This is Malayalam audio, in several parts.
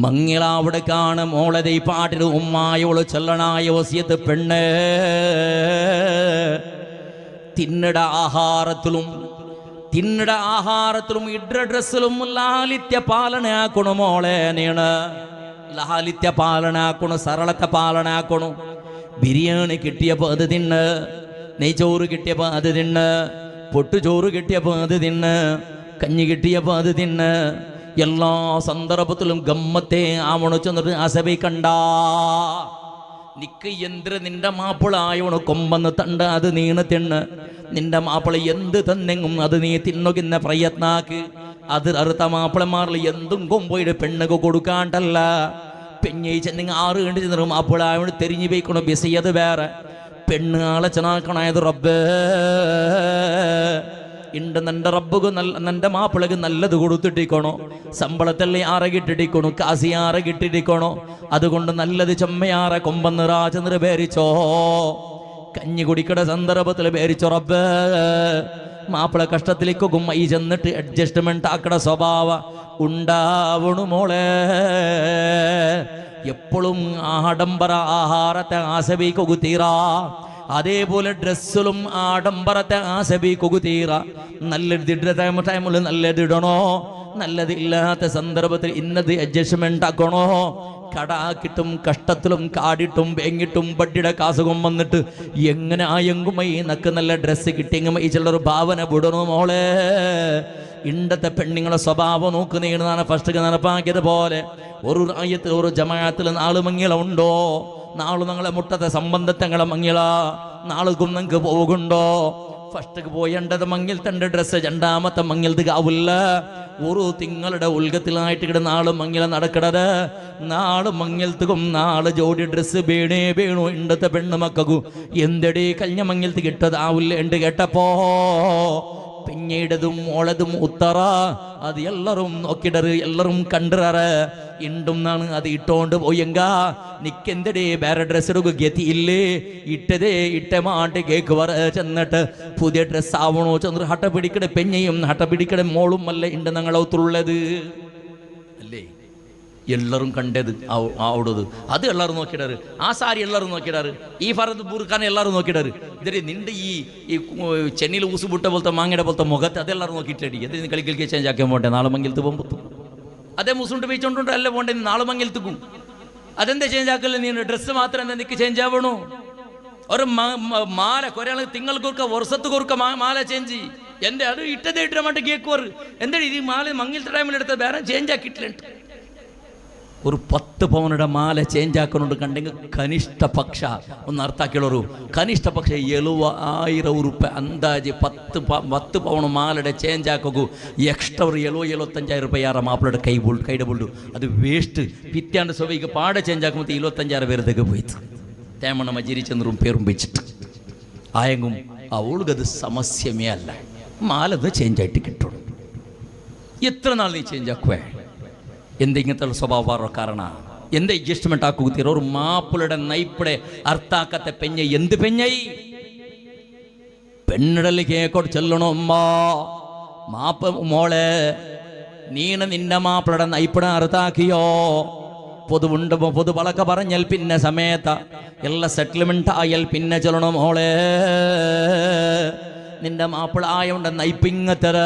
മങ്ങിളവിടെ കാണ മോളതൈ പാട്ടിന് ഉമ്മായോള് ചൊല്ലണായ വസിയത്ത് പെണ്ണ് തിന്നിട ആഹാരത്തിലും ഇഡ്ര ഡ്രസ്സിലും ലാലിത്യ പാലനാക്കണു മോളെ നീണ് ലാലിത്യ പാലനാക്കണു സരളത്തെ പാലനാക്കണു ബിരിയാണി കിട്ടിയപ്പോൾ അത് തിന്ന് നെയ്ച്ചോറ് കിട്ടിയപ്പോൾ അത് തിന്ന് പൊട്ടുചോറ് കിട്ടിയപ്പോൾ അത് തിന്ന് കഞ്ഞി കിട്ടിയപ്പോൾ അത് തിന്ന് എല്ലാ സന്ദർഭത്തിലും ഗമ്മത്തെ ആവണു ചെന്നിട്ട് അസബി കണ്ട നിക്ക് എന്ത് നിന്റെ മാപ്പിളായോണ് കൊമ്പന്ന് തണ്ട് അത് നീണ് തിണ്ണ് നിന്റെ മാപ്പിള എന്ത് തന്നെങ്ങും അത് നീ തിന്നുകിന്ന പ്രയത്നാക്ക് അത് അറുത്ത മാപ്പിളമാരിൽ എന്തും കൊമ്പോയിട്ട് പെണ്ണുക്ക് കൊടുക്കാണ്ടല്ല പെഞ്ഞി ചെന്നിങ് 6 കണ്ടി ചെന്നു മാപ്പിളായോട് തെരിഞ്ഞു പോയിക്കണോ ബിസിയത് വേറെ പെണ്ണ് ആളച്ചനാക്കണായത് റബ്ബേ ഇണ്ട് നിന്റെ റബ്ബുക്ക് നിന്റെ മാപ്പിളക്ക് നല്ലത് കൊടുത്തിട്ടിക്കണോ ശമ്പളത്തല്ലേ ആറകിട്ടിട്ടിക്കണു കാസി ആറകിട്ടിട്ടിക്കണോ അതുകൊണ്ട് നല്ലത് ചെമ്മയാറ കൊമ്പന്ന് രാജനിർ പേരിച്ചോ കഞ്ഞി കുടിക്കട സന്ദർഭത്തിൽ പേരിച്ചോ റബ്ബേ മാപ്പിള കഷ്ടത്തിലേക്കും ഈ ചെന്നിട്ട് അഡ്ജസ്റ്റ്മെന്റ് ആക്കട സ്വഭാവ ഉണ്ടാവണു മോളെ എപ്പോഴും ആഡംബര ആഹാരത്തെ ആസബിക്കു തീരാ അതേപോലെ ഡ്രസ്സിലും ആഡംബരത്തെ ആസബിക്കു തീര നല്ലത് ടൈമിൽ നല്ലതിടണോ നല്ലതില്ലാത്ത സന്ദർഭത്തിൽ ഇന്നത് അഡ്ജസ്റ്റ്മെന്റ് ആക്കണോ കടാക്കിട്ടും കഷ്ടത്തിലും കാടിട്ടും വേങ്ങിട്ടും ബഡ്ഡിയുടെ കാസുകം വന്നിട്ട് എങ്ങനെ ആയെങ്കുമൈ നക്ക് നല്ല ഡ്രസ്സ് കിട്ടിയെങ്കുമൈ ചിലർ ഭാവന വിടണോ മോളെ ഇണ്ടത്തെ പെണ്ണുങ്ങളെ സ്വഭാവം നോക്കുന്നതാണ് ഫസ്റ്റ് നടപ്പാക്കിയത് പോലെ ഒരു രാജ്യത്തിൽ ഒരു ജമാഅത്തിൽ 4 മങ്ങിള ഉണ്ടോ നാളെ ഞങ്ങളെ മുട്ടത്തെ സംബന്ധത്തങ്ങളെ മങ്ങിള നാളുക്കും നിങ്ങൾക്ക് പോകുണ്ടോ ഫസ്റ്റ് പോയേണ്ടത് മങ്ങിൽ തൻ്റെ ഡ്രസ്സ് രണ്ടാമത്തെ മങ്ങിലത് ആവില്ല ഒരു തിങ്ങളുടെ ഉൽഗത്തിലായിട്ട് ഇവിടെ 4 മങ്ങില നടക്കണത് 4 മങ്ങിലത്തുക്കും 4 ജോഡി ഡ്രസ്സ് വേണു ഇണ്ടത്തെ പെണ്ണ് മക്കൾക്കും എന്തടി കഴിഞ്ഞ മങ്ങിലത്ത് കിട്ടതാവില്ല ഉണ്ട് കേട്ടപ്പോ പിന്നീടതും മോളതും ഉത്തറ അത് എല്ലാരും നോക്കിടറ് എല്ലാരും കണ്ടറ് ഇണ്ടും നാണ് അത് ഇട്ടോണ്ട് പോയെങ്ക നിക്കെന്തടേ വേറെ ഡ്രസ്സ് എടുക്കുക ഗതിയില്ലേ ഇട്ടതേ ഇട്ടമാണ്ട് കേക്ക് വര ചെന്നിട്ട് പുതിയ ഡ്രസ്സ് ആവണോ ചെന്നിട്ട് ഹട്ട പിടിക്കട പെഞ്ഞയും ഹട്ട പിടിക്കട മോളും അല്ല ഉണ്ട് ഞങ്ങളൊത്തുള്ളത് അല്ലേ എല്ലാവരും കണ്ടത് അവിടത് അത് എല്ലാവരും നോക്കിയിടാറ് ആ സാരി എല്ലാവരും നോക്കിയിടാറ് ഈ ഫറദ് ബുർഖാനെ എല്ലാവരും നോക്കിയിടാറ് ഇതിന് നിന്റെ ഈ ചെന്നിയിൽ ഊസുപുട്ട പോലത്തെ മാങ്ങയുടെ പോലത്തെ മുഖത്ത് അതെല്ലാവരും നോക്കിയിട്ടടി അത് കളിക്കലിക്ക് ചേഞ്ച് ആക്കാൻ പോട്ടെ 4 മങ്ങിലത്ത് പോകുമ്പോൾ അതേ മുസുണ്ട് വെച്ചോണ്ടുണ്ട് അല്ലേ പോണ്ടേ 4 മങ്ങിലത്തുക്കും അതെന്താ ചേഞ്ച് ആക്കല്ലേ നീ ഡ്രസ്സ് മാത്രം എന്താ നിനക്ക് ചേഞ്ച് ആവണോ ഒരു മാല കുറേ തിങ്ങൾക്ക് കൊടുക്ക വർഷത്ത് കൊടുക്ക മാല ചേഞ്ച് എൻ്റെ അത് ഇട്ടതേ ഇട്ട മട്ട് കേക്കുവർ എന്താ ഇത് മാല മങ്ങിലത്തെ ടൈമിലെടുത്ത വേറെ ചേഞ്ച് ആക്കിയിട്ടില്ല ഒരു 10 പവനുടെ മാല ചേഞ്ച് ആക്കുന്നുണ്ട് കണ്ടെങ്കിൽ കനിഷ്ഠ പക്ഷ ഒന്ന് അർത്ഥാക്കിയുള്ളൊരു കനിഷ്ഠ പക്ഷ 70,000 ഉറുപ്പ അന്താജ് 10 പവൺ മാലയുടെ ചേഞ്ച് ആക്കൂ എക്സ്ട്രാ ഒരു 75,000 രൂപ യാറ മാപ്പിളയുടെ കൈയുടെ പൊള്ളു അത് വേസ്റ്റ് പിറ്റാണ്ട് സ്വഭാവിക്ക് പാടെ ചേഞ്ച് ആക്കുമ്പോൾ 25,000 പേരത്തേക്ക് പോയിട്ട് തേമണ്ണ മജിരിച്ചെന്നറും പേരും വെച്ചിട്ട് ആയെങ്കും അവൾക്കത് സമസ്യമേ അല്ല മാലത് ചേഞ്ച് ആയിട്ട് കിട്ടുള്ളൂ എത്ര നാൾ നീ ചേഞ്ച് ആക്കുവേ എന്തെങ്കിലത്തെ സ്വഭാവ കാരണ എന്ത് അഡ്ജസ്റ്റ്മെന്റ് ആക്കുക ഒരു മാപ്പിളുടെ നൈപ്പിടെ അർത്ഥാക്കത്തെ പെഞ്ഞ എന്ത് പെഞ്ഞായി പെണ്ണിടല് കേക്കോട്ട് ചെല്ലണോ മാപ്പ മോളെ നീണ നിന്റെ മാപ്പിളുടെ നൈപ്പിടെ അർത്ഥാക്കിയോ പൊതു വളക്ക പറഞ്ഞാൽ പിന്നെ സമയത്ത എല്ലാ സെറ്റിൽമെന്റ് ആയാൽ പിന്നെ ചെല്ലണോ മോളെ നിന്റെ മാപ്പിള ആയോണ്ട് നൈപ്പിങ്ങത്തര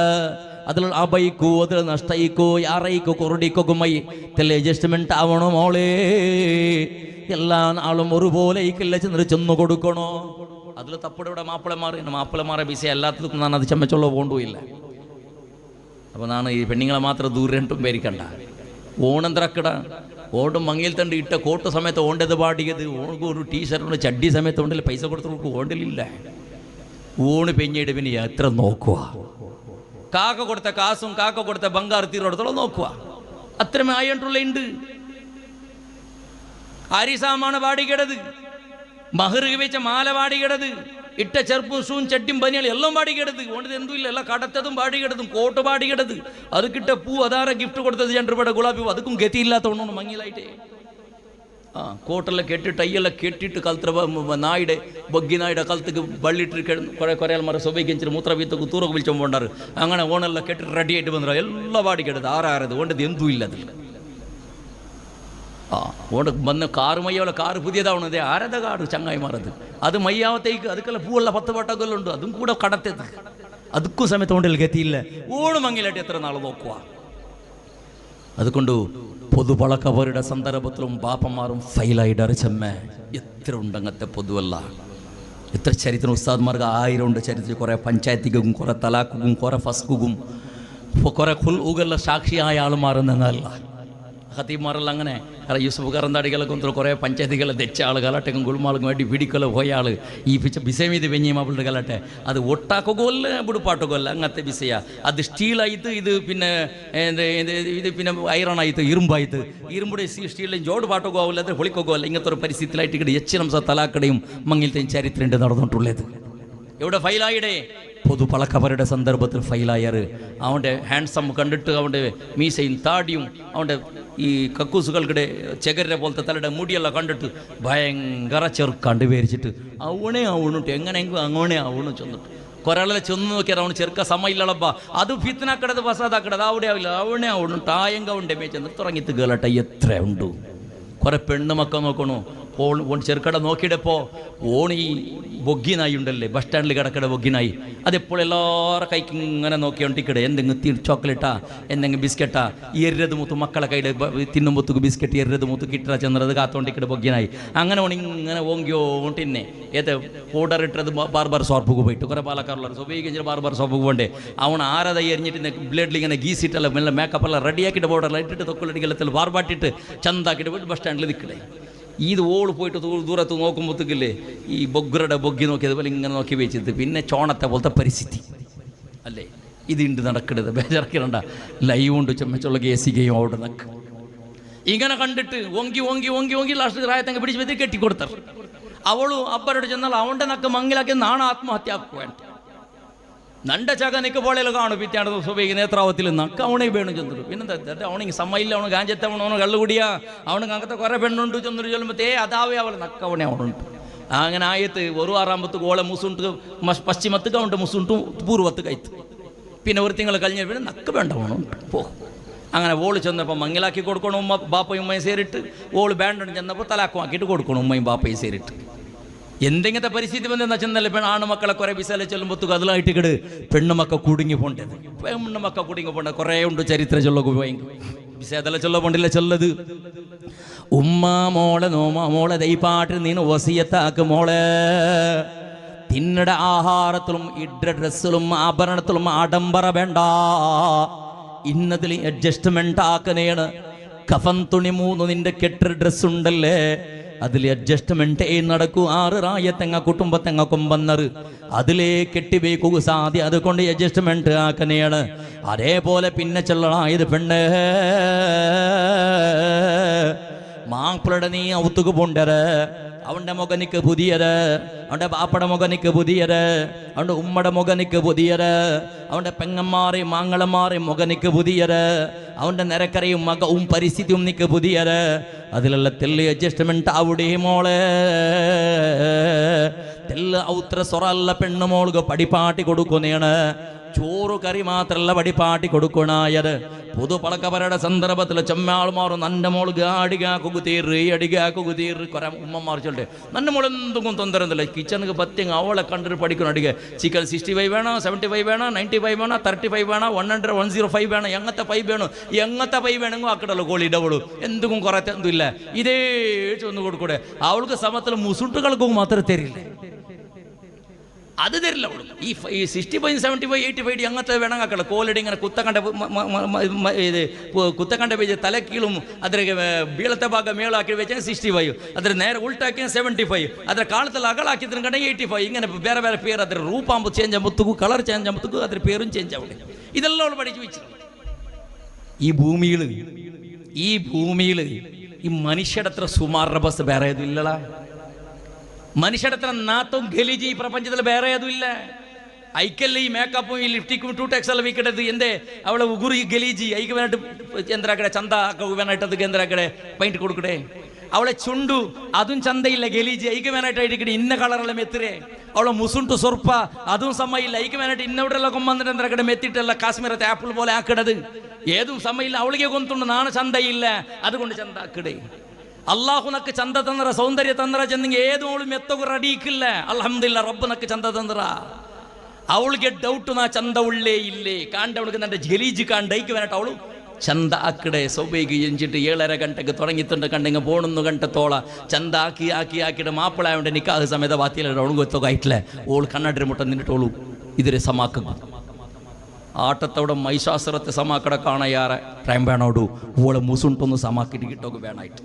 അതിൽ അബൈക്കോ അതിൽ നഷ്ടയിക്കോ യാറയിക്കോ കുറുടിക്കൊക്കുമൈ തെല്ല അഡ്ജസ്റ്റ്മെന്റ് ആവണോ മോളെ എല്ലാ നാളും ഒരുപോലെ ഈക്കില്ല ചെന്നു കൊടുക്കണോ അതിൽ തപ്പിടെ മാപ്പിളമാരെ ബിസി എല്ലാത്തിനും ഞാൻ അത് ചമ്മച്ചുള്ള പോണ്ടുമില്ല അപ്പോൾ ഞാൻ ഈ പെണ്ണുങ്ങളെ മാത്രം ദൂരം പേരിക്കണ്ട ഓണെന്തറക്കട ഓടും മങ്ങിയിൽ തണ്ട് ഇട്ട കോട്ട് സമയത്ത് ഓണ്ടത് പാടിയത് ഓണക്ക് ഒരു ടീഷർട്ടിന് ചഡ്ഡി സമയത്ത് ഓണ്ടില്ല പൈസ കൊടുത്ത് ഓണ്ടിലില്ല ഊണ് പെഞ്ഞിട്ട് പിന്നെ എത്ര നോക്കുക കാക്ക കൊടുത്ത കാസും കാക്ക കൊടുത്ത ബംഗാർ തീരോടത്തോളം നോക്കുക അത്രമേ ആയിട്ടുള്ള ഉണ്ട് ആരിസാമാണ് പാടിക്കിടത് മഹർ വെച്ച മാല പാടിക്കിടത് ഇട്ട ചെറുപ്പും ഷൂവും ചട്ടിയും പനിയാലും എല്ലാം പാടിക്കിടത് ഓണ്ടത് എന്തും ഇല്ല എല്ലാം കടത്തതും പാടിക്കിടതും കോട്ട് പാടിക്കിടത് അത് കിട്ട പൂ അതാറെ ഗിഫ്റ്റ് കൊടുത്തത് 2 രൂപയുടെ ഗുലാബി അതുക്കും ഗതിയില്ലാത്ത ഒന്നാണ് മങ്ങിലായിട്ടേ ಕೋಟೆಲ್ಲ ಕೆಟ್ಟಿಟ್ಟು ಟೈಯೆಲ್ಲ ಕೆಟ್ಟಿಟ್ಟು ಕಲ್ತ್ರ ನಾಯಿಡೆ ಬಗ್ಗಿ ನಾಯಿಡೆ ಕಲ್ತಿಗೆ ಬಳ್ಳಿಟ್ಟು ಕೊರೆ ಮರ ಸೊಬೆಗಿಂಚಿನ ಮೂತ್ರ ಬೀತಕ್ಕೂ ತೂರಕ್ಕೆ ಬಿಲ್ಚೊಂಬೊಂಡಾರು അങ്ങനെ ಓಣೆಲ್ಲ ಕೆಟ್ಟು ರೆಡಿ ಆയിട്ട് ಬಂದ್ರು ಎಲ್ಲ ಬಾಡಿ ಕೆಡದು ಆರಾರದು ಒಂಡದು ಎಂದೂ ಇಲ್ಲ അതിൽ ഓണ്ട് വന്ന് കാറ് മയ്യാവല്ല കാറ് പുതിയതാവണത് ആരത കാട് ചങ്ങായി മാറത് അത് മയ്യാവത്തേക്ക് അതുക്കല്ല പൂവല്ല 10 വട്ടക്കൊല്ലുണ്ട് അതും കൂടെ കടത്തത് അതുക്കും സമയത്ത് ഓണ്ടിൽ ഗതിയില്ല ഓണ് മങ്ങിലായിട്ട് എത്ര നാൾ നോക്കുക അതുകൊണ്ട് പൊതുപളക്കവരുടെ സന്ദർഭത്തിലും ബാപ്പന്മാരും ഫെയിലായിട്ടാറ് ചെമ്മ എത്ര ഉണ്ട് അങ്ങനത്തെ പൊതുവല്ല എത്ര ചരിത്രം ഉസ്താദ്മാർക്ക് 1000 ഉണ്ട് ചരിത്രത്തിൽ കുറേ പഞ്ചായത്തിക്കും കുറേ തലാക്കും കുറേ ഫസ്കും കുറേ ഖുൽഉകെല്ലാം സാക്ഷിയായ ആൾ മാറുന്നതല്ല ഖതീബ്മാരെല്ലാം അങ്ങനെ യൂസുഫ് കറന്താടികളൊക്കെ ഒന്നും കുറേ പഞ്ചായത്തികളെ തെച്ച ആൾ ഗലാട്ടേക്കും ഗുൾമാൾക്കും വേണ്ടി പിടിക്കലോ പോയ ആൾ ഈ ബിസമീത് വെഞ്ഞിയും അവളുടെ ഗലാട്ടെ അത് ഒട്ടാക്കൊല്ല ബുടുപ്പാട്ടൊക്കൊല്ല അങ്ങനത്തെ ബിസയാ അത് സ്റ്റീലായിട്ട് ഇത് പിന്നെ ഇത് പിന്നെ ഐറണായിട്ട് ഇരുമ്പായിട്ട് ഇരുമ്പുടെ സ്റ്റീലിൽ ജോഡ് പാട്ടൊക്കെ ആവില്ല അത് പൊളിക്കൊക്കെ അല്ല ഇങ്ങനത്തെ ഒരു പരിസ്ഥിതിയിലായിട്ട് ഇവിടെ എച്ചിനംസ തലാക്കടയും മങ്ങിലത്തെയും ചരിത്രമുണ്ട് നടന്നിട്ടുള്ളത് എവിടെ ഫൈലായിടെ പൊതുപളക്കവരുടെ സന്ദർഭത്തിൽ ഫൈലായർ അവൻ്റെ ഹാൻഡ്സം കണ്ടിട്ട് അവൻ്റെ മീശയും താടിയും അവൻ്റെ ഈ കക്കൂസുകൾക്കിടെ ചെകര പോലത്തെ തലയുടെ മുടിയെല്ലാം കണ്ടിട്ട് ഭയങ്കര ചെറുക്കാണ്ട് പേരിച്ചിട്ട് അവണേ ആവണിട്ട് എങ്ങനെയെങ്കിലും അങ്ങനെ ആവണം ചെന്നിട്ട് കുറേ ആളെ ചെന്ന് നോക്കിയാൽ അവന് ചെറുക്ക സമയില്ലളപ്പാ അത് ഫിത്തനാക്കടത് ഫസാദാക്കടത് അവിടെ ആവില്ല അവണേ ആവണം ടായങ്ക ഉണ്ട് മേച്ചെന്ന് തുടങ്ങിയിട്ട് കേളട്ടെ എത്ര ഉണ്ട് കുറേ പെണ്ണ് മക്കൾ നോക്കണു ചെറുക്കട നോക്കിയിടപ്പോൾ ഓണി ബൊഗ്ഗി നായി ഉണ്ടല്ലേ ബസ് സ്റ്റാൻഡിൽ കിടക്കട ബൊഗ്ഗി നായി അതെപ്പോൾ എല്ലാവരുടെ കൈക്ക് ഇങ്ങനെ നോക്കിയോണ്ടിക്കടെ എന്തെങ്കിലും ചോക്ലേറ്റാ എന്തെങ്കിലും ബിസ്ക്കറ്റാ എരത് മൂത്ത് മക്കളെ കയ്യിൽ തിന്നുമ്പൊത്തുക്ക് ബിസ്ക്കറ്റ് എരത് മൂത്ത് കിട്ടാ ചെന്നത് കാത്തോണ്ടിക്കടെ ബൊഗ്ഗി നായി അങ്ങനെ ഓണി ഇങ്ങനെ ഓങ്കിയോണ്ടിന്നെ ഏത് പൗഡർ ഇട്ടത് ബാർബർ ഷോപ്പിക്ക് പോയിട്ട് കുറേ പാലക്കാരുള്ള ഉപയോഗിക്കുന്ന ബാർബർ ഷോപ്പിക്ക് പോകണ്ടേ അവൻ ആരത എറിഞ്ഞിട്ട് ബ്ലേഡിൽ ഇങ്ങനെ ഗീസിട്ടല്ല മെല്ലെ മേക്കപ്പെല്ലാം റെഡിയാക്കിയിട്ട് പൗഡറിൽ ഇട്ടിട്ട് തൊക്കുലടിക്കലത്തിൽ ബാർബാട്ടിട്ട് ചന്താക്കിയിട്ട് പോയിട്ട് ബസ് സ്റ്റാൻഡിൽ നിൽക്കണേ ഇത് ഓള് പോയിട്ട് ദൂരത്ത് നോക്കുമ്പോഴത്തേക്കില്ലേ ഈ ബൊഗ്ഗറുടെ ബൊഗ്ഗി നോക്കിയതുപോലെ ഇങ്ങനെ നോക്കി വെച്ചത് പിന്നെ ചോണത്തെ പോലത്തെ പരിസ്ഥിതി അല്ലേ ഇതുണ്ട് നടക്കരുത് ബേജാറാക്കിരണ്ട ലൈവ് കൊണ്ട് ചെമ്മച്ചുള്ള കേസിക്കുകയും അവിടെ നിൽക്ക് ഇങ്ങനെ കണ്ടിട്ട് ഓങ്കി ലാസ്റ്റ് റായത്തങ്ങ് പിടിച്ച് വെച്ച് കെട്ടിക്കൊടുത്ത അവളും അപ്പരോട് ചെന്നാൽ അവൻ്റെ നക്ക് മങ്ങിലാക്കി നാണ ആത്മഹത്യ വേണ്ട നണ്ട ചക നിക്ക് പോളയിൽ കാണും പിറ്റാണ്ട് സുബൈക്ക് നേത്രാവത്തിൽ നക്ക അവണേ വേണം ചെന്നിട്ട് പിന്നെന്താ അവണെങ്കിൽ സമ്മയില്ല അവന് ഗാഞ്ചത്തവണ അവന് കള്ളുകൂടിയാ അവനക്ക് അങ്ങനത്തെ കുറേ പെണ്ണുണ്ട് ചെന്നിട്ട് ചൊല്ലുമ്പോൾ അതാവേ അവൾ നക്കവണേ അവനുണ്ട് അങ്ങനെ ആയത്ത് ഒരു 6 ഓളെ മുസുണ്ട് പശ്ചിമത്തുക്ക് അവൻ്റെ മുസുണ്ട് പൂർവ്വത്ത് കയത്ത് പിന്നെ ഒരു തിങ്കൾ കഴിഞ്ഞ പിന്നെ നക്ക് വേണ്ട അവനുണ്ട് പോ അങ്ങനെ ഓള് ചെന്നപ്പോൾ മങ്ങിലാക്കി കൊടുക്കണം ഉമ്മ ബാപ്പയും ഉമ്മയും സേരിട്ട് ഓള് ബാൻഡും ചെന്നപ്പോൾ തലാക്കുമാക്കിയിട്ട് കൊടുക്കണം ഉമ്മയും ബാപ്പയും സേരിട്ട് എന്തെങ്കിലത്തെ പരിസ്ഥിതി ബന്ധം ചെന്നല്ലേ ആണുമക്കളെ കുറേ വിസല ചെല്ലുമ്പോഴത്തേക്ക് അതിലായിട്ട് കിട് പെണ്ണുമക്ക കുടുങ്ങി പോണ്ടത് പെണ്ണുമക്ക കുടുങ്ങി പോണ്ടത് കുറേ ഉണ്ട് ചരിത്ര ചൊല്ലൊക്കെ പോയി വിസേതല ചൊല്ല പോണ്ടില്ല ചൊല്ലത് ഉമ്മ മോളെ നോമ മോളെ ദൈപ്പാട്ട് നീന് വസിയത്താക്ക് മോളെ തിന്നട ആഹാരത്തിലും ഇഡ്ര ഡ്രസ്സിലും ആഭരണത്തിലും ആഡംബര വേണ്ട ഇന്നതിൽ അഡ്ജസ്റ്റ്മെന്റ് ആക്കണേണ് കഫൻ തുണി 3 നിന്റെ കെട്ട ഡ്രസ് ഉണ്ടല്ലേ അതിൽ അഡ്ജസ്റ്റ്മെന്റ് നടക്കൂ 6 റായത്തെങ്ങ കുടുംബത്തെങ്ങ കൊമ്പന്നറ് അതിലേ കെട്ടിവെക്കുക സാധ്യ അതുകൊണ്ട് അഡ്ജസ്റ്റ്മെന്റ് ആക്കനെയാണ് അതേപോലെ പിന്നെ ചെല്ലണായത് പെണ്ണ് മാപ്പിളയുടെ നീ ഔത്തുക്ക് പോണ്ടര് അവൻ്റെ മുഖനിക്ക് പുതിയത് അവൻ്റെ ബാപ്പയുടെ മുഖനിക്ക് പുതിയത് അവൻ്റെ ഉമ്മയുടെ മുഖനിക്ക് പുതിയത് അവൻ്റെ പെങ്ങന്മാരെയും മാങ്ങളന്മാരെയും മുഖനിക്ക് പുതിയത് അവൻ്റെ നിരക്കരയും മകവും പരിസ്ഥിതിയും നിക്ക് പുതിയത് അതിലുള്ള തെല്ല് അഡ്ജസ്റ്റ്മെന്റ് അവിടെ മോളെ തെല്ല് ഔത്ര സൊറല്ല പെണ്ണു മോൾക്ക് പടിപ്പാട്ടി കൊടുക്കുന്നതാണ് ചോറ് കറി മാത്രമല്ല പടിപ്പാട്ടി കൊടുക്കണായത് പൊതുപളക്കവരുടെ സന്ദർഭത്തിൽ ചെമ്മാൾമാറും നന്റെ മോൾക്ക് അടികാക്കുകുതീറ് കുറെ ഉമ്മമാർ ചൊല്ലേ നന്റെ മോൾ എന്തും തൊന്തരന്നില്ല കിച്ചണിക്ക് പറ്റിയെങ്കിൽ അവളെ കണ്ടിട്ട് പഠിക്കണം അടിക്കുക ചിക്കൻ 65 വേണം 75 വേണം 95 വേണം 35 വേണം 100 105 വേണം എങ്ങനത്തെ 5 വേണം എങ്ങനത്തെ 5 വേണമെങ്കിൽ ആക്കടല്ലോ കോളി ഇടവളു എന്തും കുറേ എന്തില്ല ഇതേ ചൊന്ന് കൊടുക്കൂടെ അവൾക്ക് സമത്തിൽ മുസുട്ടുകൾക്കും മാത്രമേ തരില്ല അത് തരില്ല അവള് ഈ 65 75 85 അങ്ങനത്തെ വേണമെങ്കിൽ കോലടി ഇങ്ങനെ കുത്തക്കണ്ട പേജ് തലക്കീളും അದ್ರ ಬೀಳത്തെ ಭಾಗ ಮೇಳಾಕಿ വെച്ചാൽ 65 ಅದ್ರ നേരെ ಉಲ್ಟಾಕಿ 75 ಅದ್ರ ಕಾಳದಲ್ಲಿ ಅಗಳಾಕಿದ್ರ ಕಡೆ 85 ഇങ്ങനെ ಬೇರೆ ಬೇರೆ പേര് ಅದ್ರ ರೂಪಾಂಬು ಚೇಂಜ್ ಆಗುತ್ತಗೂ ಕಲರ್ ಚೇಂಜ್ ಆಗುತ್ತಗೂ ಅದ್ರ പേരും ചേഞ്ച് ആവട്ടെ ഇതെല്ലാം അവൾ പഠിച്ചു വെച്ചു ഈ ഭൂമിയിൽ ഈ മനുഷ്യരുടെ അത്ര സുമാറിന്റെ ബസ് വേറെ ഏതും ഇല്ലടാ മനുഷ്യരുടെ അത്ര നാത്തും ഗലീജി ഈ പ്രപഞ്ചത്തിൽ വേറെ ഏതും ഇല്ല ಐಕಲ್ಲಿ ಈ ಮೇಕಪ್ಪು ಈ ಲಿಫ್ಟಿಕ್ 2 ಎಲ್ಲ ವೀಕಿಡದು ಎಂದೇ ಅವಳ ಉಗುರು ಈ ಗಲೀಜಿ ಐಗೆ ಬೇನಾಟ್ ಎಂದ್ರ ಕಡೆ ಚಂದ ಹಾಕೋಗು ಬೇನಾಟದಕ್ಕೆ ಎಂದ್ರ ಕಡೆ ಪೈಂಟ್ ಕೊಡುಕಡೆ ಅವಳೆ ಚುಂಡು അതും ചന്തയില്ല ഗലീജ് ഐക്യമാനായിട്ട് ഇന്ന കളറെല്ലാം എത്തിരേ അവളെ മുസുണ്ടു സൊർപ്പ അതും സമയില്ല ഐക്യമാനായിട്ട് ഇന്നവിടെല്ലാം കൊമ്പന്നിട്ട് എന്തൊക്കെ മെത്തിട്ടല്ല കാശ്മീരത്തെ ആപ്പിൾ പോലെ ആക്കിടത് ഏതും സമയില്ല അവളിಗೆ ಗೊಂತುಂಡು ನಾನು ಚಂದ ಇಲ್ಲ അതുകൊണ്ട് ಚಂದ ಆಕಿಡೆ ಅಲ್ಲಾಹು ನಕ್ಕೆ ಚಂದ ತಂದ್ರ ಸೌಂದರ್ಯ ತಂದ್ರ ಚಂದಿಗೆ ಏದು ಅವಳು ಮೆತ್ತಗು ರಡೀಕಿಲ್ಲ ಅಲ್ಹಮ್ದುಲಿಲ್ಲ ರಬ್ಬ ನಕ್ಕೆ ಚಂದ ತಂದ್ರ ಅವಳಿಗೆ ಡೌಟ್ ನಾ ಚಂದ ಉಳ್ಳೇ ಇಲ್ಲೇ ಕಾಂಡ ಅವಳಿಗೆ ನನ್ನ ಗಲೀಜು ಕಾಂಡ ഐക്യമാനായിട്ട് അവളു ചന്ത ആക്കിടെ സൗബൈക്ക് എഞ്ചിട്ട് 7:30 ಗಂಟೆಗೆ തുടങ്ങിയിട്ടുണ്ട് കണ്ടെങ്കിൽ 11 ಗಂಟೆ ചന്ത ആക്കിയിട്ട് മാപ്പിളായോണ്ട് നിക്കാഹ് സമയത്ത് വാത്തിയില്ല അവಳು ಗೊತ್ತಾಗೈಟ್ಲೆ ഓള് കണ്ണാടിരെ മുട്ട നിന്നിട്ടോളൂ ഇതിരെ സമാക്കുക ആട്ടത്തോടെ മൈശാസുരത്തെ സമാക്കട കാണായാറെ ടൈം വേണോടു ഓളെ മുസുണ്ടൊന്ന് സമാക്കിട്ട് കിട്ടോക്ക് വേണമായിട്ട്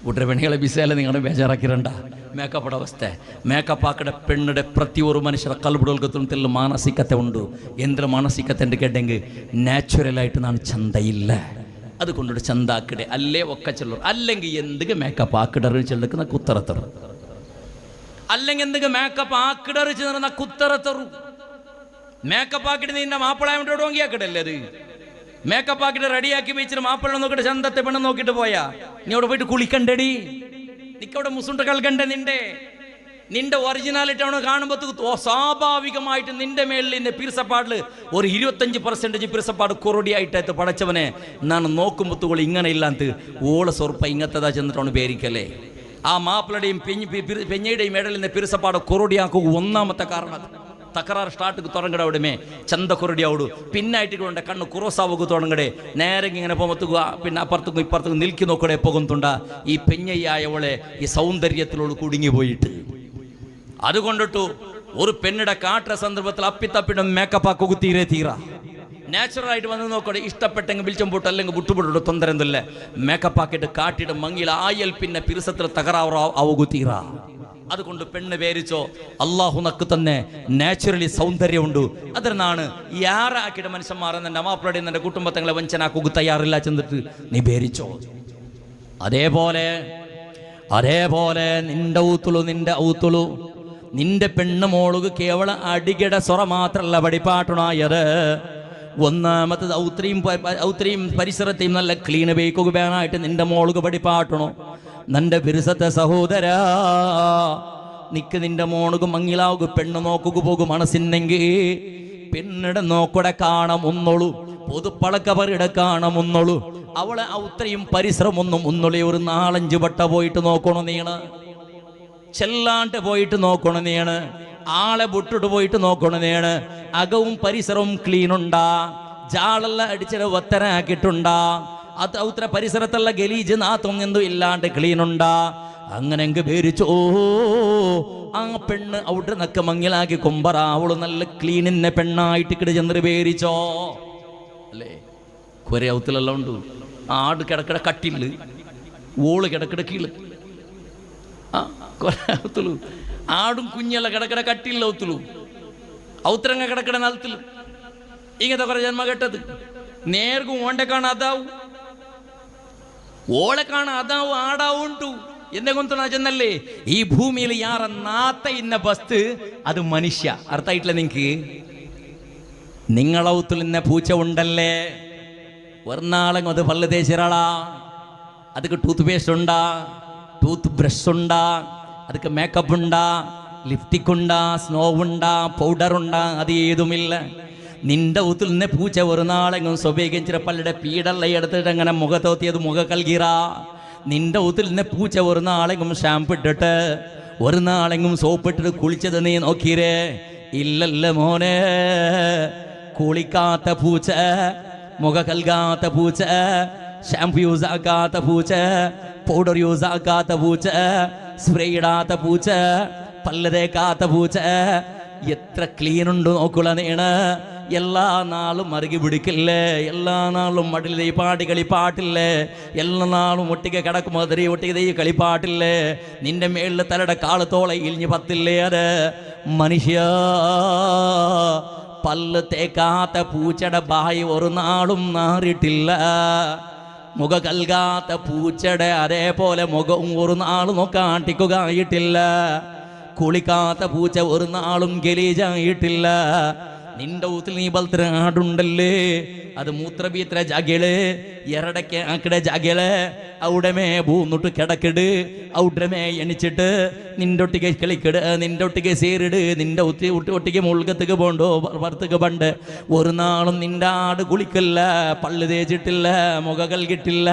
ഉടനെ പെണ്ണുകളെ ബിസയല്ല നിങ്ങളുടെ ബേജാറാക്കിരണ്ട മേക്കപ്പ് അവസ്ഥ മേക്കപ്പ് ആക്കടെ പെണ്ണിടെ പ്രതി ഒരു മനുഷ്യരെ കൽബുടൽക്കത്തും മാനസികത ഉണ്ട് എന്തൊരു മാനസികത ഉണ്ട് കേട്ടെങ്കിൽ നാച്ചുറലായിട്ട് നാണ് ചന്തയില്ല അതുകൊണ്ടൊരു ചന്ത ആക്കിടെ അല്ലേ ഒക്കെ ചെല്ലു അല്ലെങ്കിൽ എന്തൊക്കെ മേക്കപ്പ് ആക്കിടറി ചെല്ലുക്ക് നക്ക് ഉത്തരത്തറു അല്ലെങ്കിൽ എന്തൊക്കെ മേക്കപ്പ് ആക്കിടറി ചെന്ന നക്ക് ഉത്തരത്തറു മേക്കപ്പ് ആക്കിട്ട് നിന്റെ മാപ്പിളായോട് ഓങ്ങിയാക്കിടല്ലേ അത് മേക്കപ്പ് ആക്കിട്ട് റെഡിയാക്കി വെച്ചിട്ട് മാപ്പിള നോക്കിയിട്ട് ചന്തത്തെ പെണ്ണ് നോക്കിയിട്ട് പോയാ നീ അവിടെ പോയിട്ട് കുളിക്കണ്ടടി നിക്കവിടെ മുസുണ്ട കളിക്കണ്ടേ നിന്റെ ഒറിജിനാലിറ്റി അവിടെ കാണുമ്പോൾ സ്വാഭാവികമായിട്ട് നിന്റെ മേളിൽ നിന്റെ പിരിസപ്പാടിൽ ഒരു 25% പിരിസപ്പാട് കൊറോടിയായിട്ട് പടച്ചവനെ നാണ് നോക്കുമ്പോൾ ഇങ്ങനെ ഇല്ലാത്ത ഓളെ സ്വറുപ്പ ഇങ്ങനത്തതാ ചെന്നിട്ടാണ് പേരിക്കല്ലേ ആ മാപ്പിളയുടെയും പെഞ്ഞയുടെയും ഇടയിൽ നിന്ന് പിരിസപ്പാട് കൊറോടിയാക്കുക ഒന്നാമത്തെ കാരണം തകരാറ് സ്റ്റാർട്ട് തുടങ്ങട അവിടെമേ ചന്ത കൊറടി അവിടെ പിന്നായിട്ട് കൊണ്ട് കണ്ണ് കുറോസാവുക തുടങ്ങടെ നേരെ ഇങ്ങനെ പോകുമ്പോൾ പിന്നെ അപ്പുറത്തും ഇപ്പുറത്തും നിൽക്കി നോക്കടെ പോകുന്നുണ്ട ഈ പെഞ്ഞയ്യായവളെ ഈ സൗന്ദര്യത്തിലോട് കുടുങ്ങി പോയിട്ട് അതുകൊണ്ടിട്ടു ഒരു പെണ്ണിടെ കാട്ടുന്ന സന്ദർഭത്തിൽ അപ്പിത്തപ്പിട മേക്കപ്പ് ആക്കുക തീരാ നാച്ചുറലായിട്ട് വന്ന് നോക്കടെ ഇഷ്ടപ്പെട്ടെങ്കിൽ വിളിച്ചും പോട്ട് അല്ലെങ്കിൽ വിട്ടുപോട്ടോ തൊന്തര എന്തല്ലേ മേക്കപ്പ് ആക്കിയിട്ട് കാട്ടിയിട്ട് മങ്ങിയിൽ ആയൽ പിന്നെ പിരിസത്തിൽ തകരാറാവുക തീരാ അതുകൊണ്ട് പെണ്ണ് പേരിച്ചോ അള്ളാഹു നക്ക് തന്നെ നാച്ചുറലി സൗന്ദര്യമുണ്ട് അതിനാണ് യാറാക്കിയിട്ട് മനുഷ്യന്മാർ എൻ്റെ അമ്മാപ്പളുടെ എൻ്റെ കുടുംബത്തങ്ങളെ വഞ്ചനാക്കുക തയ്യാറില്ല ചെന്നിട്ട് നീ പേരിച്ചോ അതേപോലെ നിന്റെ ഔത്തുളു നിന്റെ പെണ്ണ് മോളുക കേവല അടികട സ്വറ മാത്രല്ല പടിപ്പാട്ടണായത് ഒന്നാമത്തത് ഔത്രിയും പരിസരത്തെയും നല്ല ക്ലീൻ ബേക്കുക വേണമായിട്ട് നിന്റെ മോളുക പടിപ്പാട്ടണോ നിന്റെ ബിരുസത്തെ സഹോദര നിക്ക് നിന്റെ മോണുക മങ്ങിലാവുക പെണ്ണ് നോക്കുക പോകും മനസ്സിനെങ്കിൽ പെണ്ണിടെ നോക്കടെ കാണാമൊന്നോളൂ പൊതുപ്പളക്കവരുടെ കാണാമൊന്നോളൂ അവളെ ഔത്രയും പരിശ്രമൊന്നും ഒന്നുള്ളേ ഒരു 4-5 വട്ട പോയിട്ട് നോക്കണോ നീണ് ചെല്ലാണ്ട് പോയിട്ട് നോക്കണോ നീണ് ആളെ വിട്ടിട്ട് പോയിട്ട് നോക്കണോ നീണ് അകവും പരിസരവും ക്ലീൻ ഉണ്ടാ ജാളെല്ലാം അടിച്ചിട്ട് ഒത്തനാക്കിയിട്ടുണ്ടാ അത് ഔത്ര പരിസരത്തുള്ള ഗലീജ് നാത്തും എന്തും ഇല്ലാണ്ട് ക്ലീൻ ഉണ്ടാ അങ്ങനെങ്ക് പേരിച്ചോ ആ പെണ്ണ് അവിടെ നക്ക മങ്ങിലാക്കി കൊമ്പറ അവള് നല്ല ക്ലീനിന്നെ പെണ്ണായിട്ട് കിട ചെന്ന് പേരിച്ചോ അല്ലേ കുറെ ഔത്തിലെല്ലാം ഉണ്ട് ആട് കിടക്കിട കട്ടില് ഓള് കിടക്കിട കീള് ആ കുറെ ഔത്തുള്ളൂ ആടും കുഞ്ഞെല്ലാം കിടക്കിട കട്ടില്ല ഔത്തുള്ളൂ ഔത്രങ്ങ കിടക്കിട നിലത്തില് ഇങ്ങനത്തെ കുറെ ജന്മ കേട്ടത് നേർക്കും ഓണ്ടെ കാണാൻ അതാവും ഓളെ കാണാൻ അതാവും ആടാവും ഉണ്ടു എന്നെ കൊണ്ടാ ചെന്നല്ലേ ഈ ഭൂമിയിൽ യാറ നാത്ത ഇന്ന ബസ്ത് അത് മനുഷ്യ അർത്ഥായിട്ടില്ല നിങ്ങക്ക് നിങ്ങളൗത്തിൽ ഇന്ന പൂച്ച ഉണ്ടല്ലേ ഒന്നാളെങ്കും അത് പല്ല് തേച്ചിറാളാ ಅದಕ್ಕೆ ಟೂತ್ ಪೇಸ್ಟ್ ಉಂಡಾ ಟೂತ್ ಬ್ರಷ್ ಉಂಡಾ ಅದಕ್ಕೆ ಮೇಕಪ್ ಉಂಡಾ ലിപ്സ്റ്റിക് ഉണ്ടാ സ്നോ ഉണ്ടാ പൗഡർ ഉണ്ടാ അത് ഏതുമില്ല നിന്റെ ഊത്തിൽ നിന്ന് പൂച്ച ഒരു നാളെങ്കും സ്വഭേഗിച്ചിട്ട് പല്ലുടെ പീഡല്ല എടുത്തിട്ട് അങ്ങനെ മുഖത്തോത്തിയത് മുഖ കൽകീറ നിന്റെ ഊത്തിൽ നിന്ന് പൂച്ച ഒരു നാളെങ്കും ഷാമ്പു ഇട്ടിട്ട് ഒരു നാളെങ്കും സോപ്പ് ഇട്ടിട്ട് കുളിച്ചത് നീ നോക്കിയേ ഇല്ലല്ല മോനെ കുളിക്കാത്ത പൂച്ച മുഖ കൽകാത്ത പൂച്ച ഷാമ്പു യൂസ് ആക്കാത്ത പൂച്ച പൗഡർ യൂസ് ആക്കാത്ത പൂച്ച സ്പ്രേ ഇടാത്ത പൂച്ച പല്ല് തേക്കാത്ത പൂച്ച എത്ര ക്ലീൻ ഉണ്ട് നോക്കുള്ള നീണ് എല്ലാ നാളും മറുകി പിടിക്കില്ലേ എല്ലാ നാളും മടിൽ ഈ പാടി കളിപ്പാട്ടില്ലേ എല്ലാ നാളും ഒട്ടിക കിടക്കും മധുരി ഒട്ടിക ഈ കളിപ്പാട്ടില്ലേ നിന്റെ മേളിൽ തലയുടെ കാളത്തോളെ ഇലിഞ്ഞ് പത്തില്ലേ അത് മനുഷ്യ പല്ല് തേക്കാത്ത പൂച്ചയുടെ ബായി ഒരു നാളും നാറിയിട്ടില്ല മുഖ കൽകാത്ത പൂച്ചയുടെ അതേപോലെ മുഖവും ഒരു നാളും നോക്കാട്ടിക്കുക ആയിട്ടില്ല കുളിക്കാത്ത പൂച്ച ഒരു നാളും ഗലീജായിട്ടില്ല നിന്റെ ഊത്തിൽ നീ ബൽത്ര ആടുണ്ടല്ലേ ಅದು ಮೂತ್ರಬೀತ್ರ ಜಾಗೆಳೆ ಎರಡಕ್ಕೆ ಆ ಕಡೆ ಜಾಗೆಳೆ ಔಡಮೆ ಬೂನುಟ್ಟು ಕೆಡಕಿಡು ಔಡ್ರಮೆ ಎಣಿಚಿട്ട് നിൻ്റൊട്ടിಗೆ കളിക്കിട് നിൻ്റൊട്ടിಗೆ സേരിട് നിൻ്റെ ഒട്ടിಗೆ മുൾഗത്തുക്ക് പോണ്ടോ പുറത്തുക്ക് പണ്ട് ഒരു നാളും നിൻ്റെ ആട് കുളിക്കില്ല പള്ളു തേച്ചിട്ടില്ല മുഖ കൽകിട്ടില്ല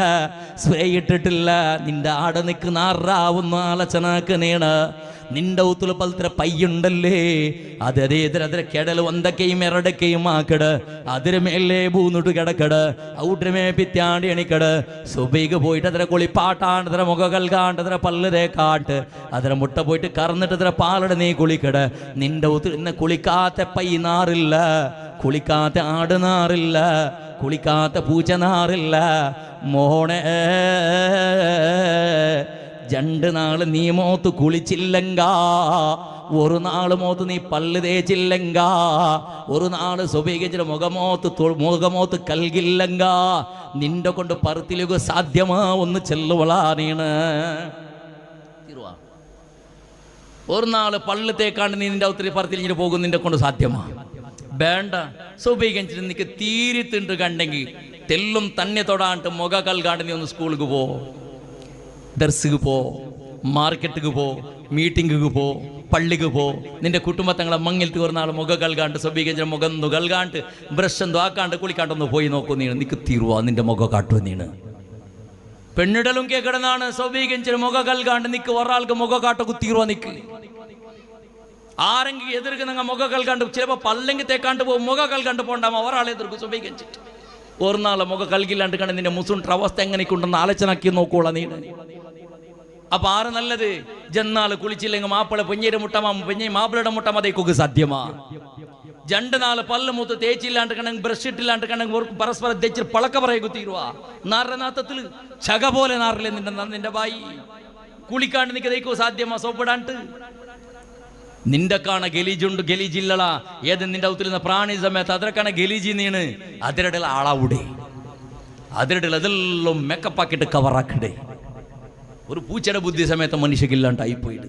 സ്പ്രേ ഇട്ടിട്ടില്ല നിൻ്റെ ആട് നിൽക്കുന്ന ആറാവുന്ന ആലോചനക്ക് നീണ് നിന്റെ ഊത്തുല് പലത്ര പയ്യുണ്ടല്ലേ അതേതര ಕೆಡಲು ಒಂದಕ್ಕೆയും ಎರಡಕ್ಕೆയും ಆಕಡ ಅದರ ಮೇಲೆ ಬೂನುಟ್ಟು ಕೆಡಕಡ ಔಡ್ರಮೇ ಪಿತ್ಯಾಡಿ ಎಣಿಕಡ സുബൈക്ക് പോയിട്ട് ಅದರ കുളിപ്പാട്ടാണ്ട് ಅದರ മുഖ കൽകാണ്ട് ಅದರ പല്ല് തേക്കാട്ട് ಅದರ മുട്ട പോയിട്ട് കറന്നിട്ട് ಅದರ പാലട നീ കുളിക്കട നിന്റെ ഊത്തിൽ ഇന്ന് കുളിക്കാത്ത പയ്യനാറില്ല കുളിക്കാത്ത ആടുനാറില്ല കുളിക്കാത്ത പൂച്ചനാറില്ല മോണേ രണ്ട് നാള് നീ മോത്ത് കുളിച്ചില്ലെങ്ക ഒരു നാള് മോത്ത് നീ പല്ല് തേച്ചില്ലെങ്ക ഒരു നാള് സുബൈകിച്ചിട്ട് മുഖമോത്ത് കൽകില്ലെങ്ക നിന്റെ കൊണ്ട് പറത്തിലുക സാധ്യമാ ഒന്ന് ചെല്ലുവളാ നീണ് ഒരു നാള് പല്ല് തേക്കാണ്ട് നീ നിന്റെ ഒത്തിരി പറത്തിലിഞ്ഞിട്ട് പോകും നിന്റെ കൊണ്ട് സാധ്യമാ വേണ്ട സുബൈകിച്ചിട്ട് നിനക്ക് തീരിത്തിണ്ട് കണ്ടെങ്കിൽ തെല്ലും തന്നെ തൊടാണ്ട് മുഖ കൽകാണ്ട് നീ ഒന്ന് സ്കൂളിലേക്ക് പോ ദർസുക്ക് പോ മാർക്കറ്റുക്ക് പോ മീറ്റിംഗുക്ക് പോ പള്ളിക്ക് പോ നിന്റെ കുടുംബത്തങ്ങളെ മങ്ങിൽ തീർന്നാൾ മുഖ കൽകാണ്ട് സ്വബീകഞ്ച മുഖം കൽകാണ്ട് ബ്രഷ് എന്തോ ആക്കാണ്ട് കുളിക്കാണ്ടൊന്ന് പോയി നോക്കൂ നീ നിക്ക് തീരുവാ നിന്റെ മുഖ കാട്ടു നീണ് പെണ്ണിടലും കേക്കിടന്നാണ് സ്വബീകഞ്ച മുഖ കൽകാണ്ട് നിക്ക് ഒരാൾക്ക് മുഖ കാട്ടൊക്കെ തീരുവാ നിക്ക് ആരെങ്കിലും എതിർക്ക് നിങ്ങൾ മുഖ കൽകാണ്ട് ചിലപ്പോൾ പല്ലെങ്കിൽ തേക്കാണ്ട് പോകും മുഖ കൽകാണ്ട് പോണ്ടാമോ ഒരാളെ എതിർക്കും സ്വബീകഞ്ചിട്ട് ഒരു നാളെ മുഖ കൽകില്ലാണ്ട് കണ്ട് നിന്റെ മുസുണ്ട അവസ്ഥ എങ്ങനെയൊക്കെയുണ്ടെന്ന് ആലോചനാക്കി നോക്കോളാം നീ അപ്പൊ ആറ് നല്ലത് ജന്നാള് കുളിച്ചില്ലെങ്കിൽ മാപ്പിള പെഞ്ഞയുടെ മുട്ടമാ പെഞ്ഞ മാപ്പിളയുടെ മുട്ടമ തേക്കൊക്കെ സാധ്യമാ രണ്ട് നാള് പല്ല് മൂത്ത് തേച്ചില്ലാണ്ട് കണ്ടെങ്കിൽ ബ്രഷ് ഇട്ടില്ലാണ്ട് കണ്ടെങ്കിൽ പരസ്പരം തേച്ചിട്ട് പളക്ക പറയുക തീരുവാ നാറിനാത്തത്തില് ചക പോലെ നാറില്ലേ നിന്റെ ബായി കുളിക്കാണ്ട് നിക്ക് തേക്കോ സാധ്യമാ സോപ്പിടാണ്ട് നിന്റെ കാണ ഗലീജുണ്ട് ഗലീജില്ലള ഏത് നിന്റെ ഔത്തിരുന്ന പ്രാണി സമയത്ത് അതിരക്കാണ് ഗലീജി നീണ് അതിരുടെ ആളാവൂടെ അതിരുടെ അതെല്ലാം മേക്കപ്പ് ആക്കിയിട്ട് കവറാക്കണ്ടേ ഒരു പൂച്ചയുടെ ബുദ്ധി സമയത്ത് മനുഷ്യക്കില്ലാണ്ടായിപ്പോയിട്ട്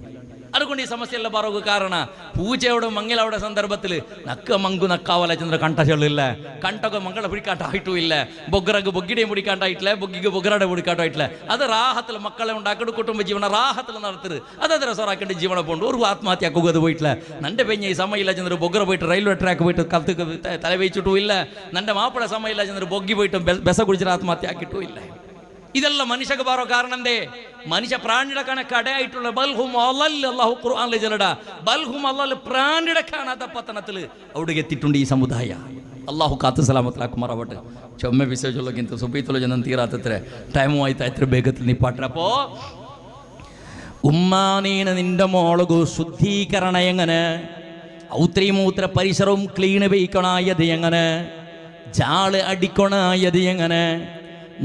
അതുകൊണ്ട് ഈ സമസ്യയെല്ലാം പറയുക കാരണം പൂച്ചയോടും മംഗലവിടെ സന്ദർഭത്തിൽ നക്ക മങ്കു നക്കാവല ചന്ദ്ര കണ്ട ചെള്ളില്ല കണ്ടൊക്കെ മംഗളെ പിടിക്കാട്ടായിട്ടും ഇല്ല ബൊഗ്രക്ക് ബൊഗ്ഗിടെയും പിടിക്കാണ്ടായിട്ടില്ല ബൊഗ്ഗിക്ക് ബൊഗ്രയുടെ പിടിക്കാട്ടായിട്ടില്ല അത് റാഹത്തിൽ മക്കളെ ഉണ്ടാക്കിയിട്ട് കുടുംബ ജീവന റാഹത്തിൽ നടത്തരുത് അതത് രസറാക്കേണ്ട ജീവനെ പോണ്ട് ഒരു ആത്മഹത്യ ആക്കുക പോയിട്ടില്ല നന്റെ പെഞ്ഞ ഈ സമയമില്ല ചന്ദ്ര ബൊഗ്ര പോയിട്ട് റെയിൽവേ ട്രാക്ക് പോയിട്ട് കത്ത് തലവെച്ചിട്ടും ഇല്ല നന്റെ മാപ്പിള സമയമില്ല ചന്ദ്ര ബൊഗ്ഗി പോയിട്ട് ബെസ കുടിച്ചിട്ട് ആത്മഹത്യ ആക്കിയിട്ടും ഇല്ല ഇതെല്ലാം മനുഷ്യക്ക് പറോ കാരണം എന്തേ മനുഷ്യ പ്രാണിയുടെ കണക്കടയായിട്ടുള്ള ബൽഹും അള്ളാഹു ഖുർആനിൽ ജലട ബൽഹും അള്ളാഹ് പ്രാണിയുടെ കാണാത്ത പത്തനത്തിൽ അവിടെ എത്തിയിട്ടുണ്ട് ഈ സമുദായ അള്ളാഹു കാത്തു സലാമത്തിലാക്കുമാറാവട്ടെ ചൊമ്മ വിശ്വസിച്ചുള്ളക്കിಂತ സുബൈത്തുള്ള ജനം തീരാത്തത്ര ടൈമും ആയിട്ട് എത്ര വേഗത്തിൽ നീ പാട്ടപ്പോ ഉമ്മാനീന് നിന്റെ മോളകു ശുദ്ധീകരണ എങ്ങനെ ഔത്രീമൂത്ര പരിസരവും ക്ലീന് വെയ്ക്കണായത് എങ്ങനെ ജാള് അടിക്കണായത് എങ്ങനെ